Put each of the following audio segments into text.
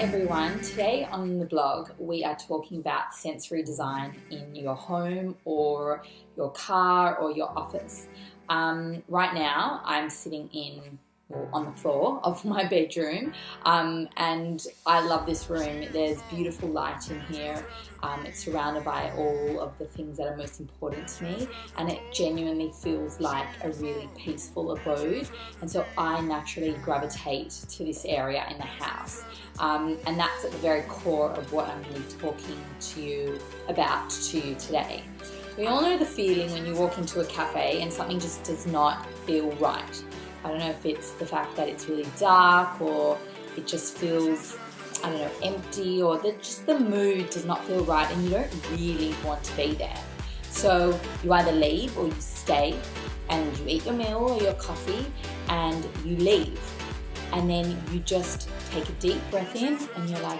everyone. Today on the blog we are talking about sensory design in your home or your car or your office. Right now I'm sitting on the floor of my bedroom and I love this room. There's beautiful light in here. It's surrounded by all of the things that are most important to me, and it genuinely feels like a really peaceful abode, and so I naturally gravitate to this area in the house, and that's at the very core of what I'm going to be talking to you about today. We all know the feeling when you walk into a cafe and something just does not feel right. I don't know if it's the fact that it's really dark or it just feels, empty, or just the mood does not feel right and you don't really want to be there. So you either leave or you stay and you eat your meal or your coffee and you leave. And then you just take a deep breath in and you're like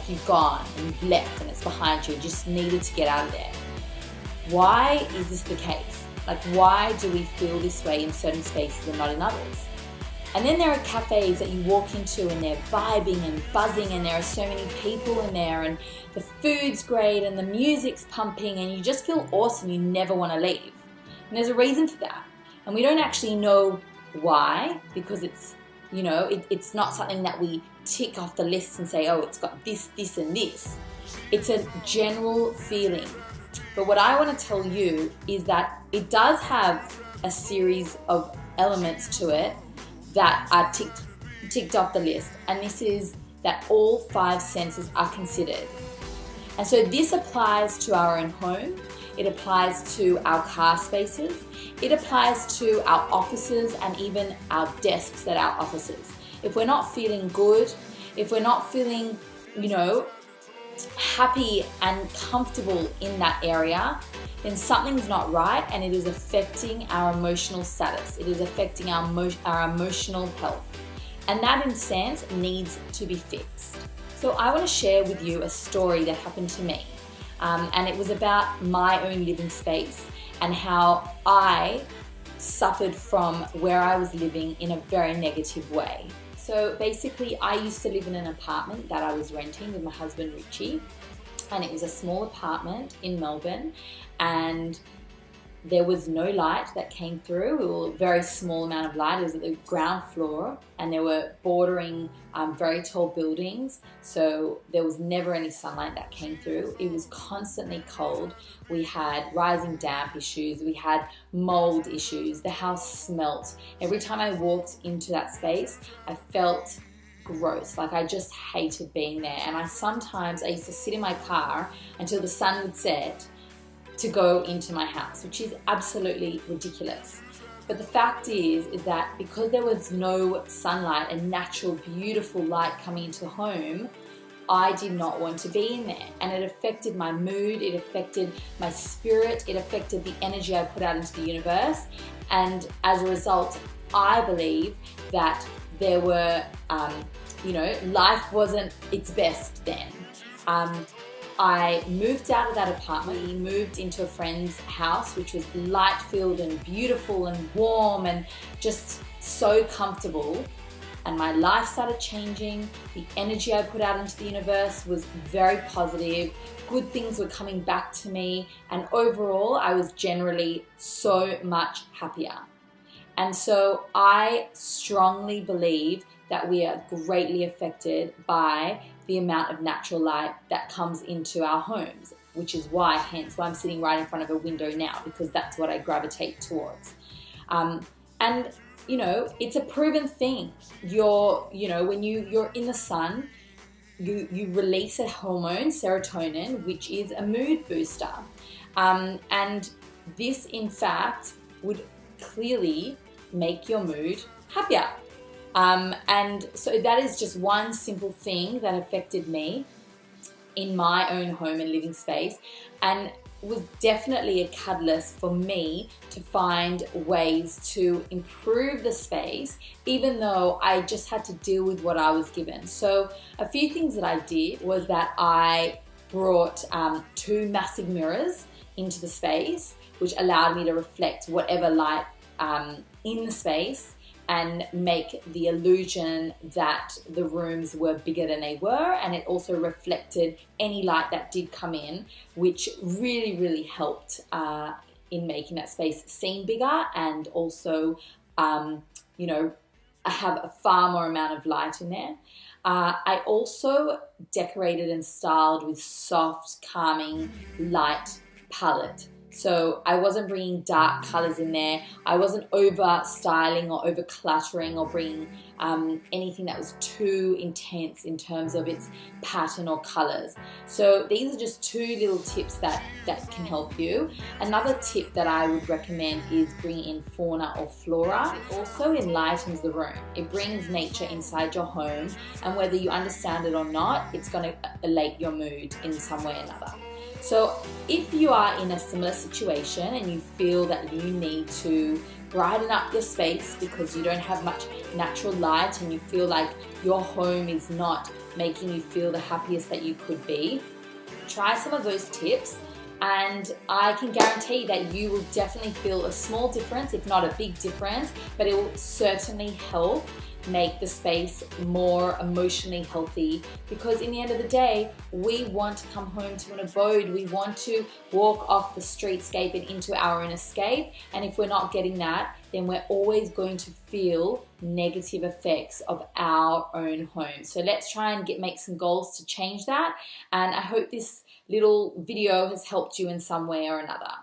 you've gone and you've left and it's behind you. You just needed to get out of there. Why is this the case? Why do we feel this way in certain spaces and not in others? And then there are cafes that you walk into and they're vibing and buzzing and there are so many people in there and the food's great and the music's pumping and you just feel awesome. You never want to leave. And there's a reason for that. And we don't actually know why, because it's not something that we tick off the list and say, oh, it's got this, this, and this. It's a general feeling. But what I want to tell you is that it does have a series of elements to it that are ticked off the list. And this is that all 5 senses are considered. And so this applies to our own home. It applies to our car spaces. It applies to our offices and even our desks at our offices. If we're not feeling good, if we're not feeling, happy and comfortable in that area, then something's not right and it is affecting our emotional status. It is affecting our emotional health. And that, in a sense, needs to be fixed. So I want to share with you a story that happened to me. And it was about my own living space and how I suffered from where I was living in a very negative way. So basically, I used to live in an apartment that I was renting with my husband, Richie, and it was a small apartment in Melbourne, and there was no light that came through. It was a very small amount of light. It was at the ground floor, and there were bordering very tall buildings, so there was never any sunlight that came through. It was constantly cold. We had rising damp issues. We had mold issues. The house smelt. Every time I walked into that space, I felt gross. I just hated being there. And I used to sit in my car until the sun would set to go into my house, which is absolutely ridiculous. But the fact is that because there was no sunlight and natural, beautiful light coming into the home, I did not want to be in there. And it affected my mood, it affected my spirit, it affected the energy I put out into the universe. And as a result, I believe that there were, life wasn't its best then. I moved out of that apartment. We moved into a friend's house, which was light-filled and beautiful and warm and just so comfortable. And my life started changing. The energy I put out into the universe was very positive. Good things were coming back to me. And overall, I was generally so much happier. And so I strongly believe that we are greatly affected by the amount of natural light that comes into our homes, which is hence why I'm sitting right in front of a window now, because that's what I gravitate towards. It's a proven thing. When you're in the sun, you release a hormone, serotonin, which is a mood booster. And this, in fact, would clearly make your mood happier. And so that is just one simple thing that affected me in my own home and living space, and was definitely a catalyst for me to find ways to improve the space, even though I just had to deal with what I was given. So a few things that I did was that I brought 2 massive mirrors into the space, which allowed me to reflect whatever light in the space and make the illusion that the rooms were bigger than they were, and it also reflected any light that did come in, which really helped in making that space seem bigger and also you know, have a far more amount of light in there. I also decorated and styled with soft, calming, light palette. So I wasn't bringing dark colors in there. I wasn't over styling or over cluttering or bringing anything that was too intense in terms of its pattern or colors. So these are just 2 little tips that can help you. Another tip that I would recommend is bringing in fauna or flora. It also enlightens the room. It brings nature inside your home, and whether you understand it or not, it's going to elate your mood in some way or another. So if you are in a similar situation and you feel that you need to brighten up your space because you don't have much natural light and you feel like your home is not making you feel the happiest that you could be, try some of those tips, and I can guarantee that you will definitely feel a small difference, if not a big difference, but it will certainly help make the space more emotionally healthy, because in the end of the day, we want to come home to an abode. We want to walk off the streetscape and into our own escape, and if we're not getting that, then we're always going to feel negative effects of our own home. So let's try and make some goals to change that, and I hope this little video has helped you in some way or another.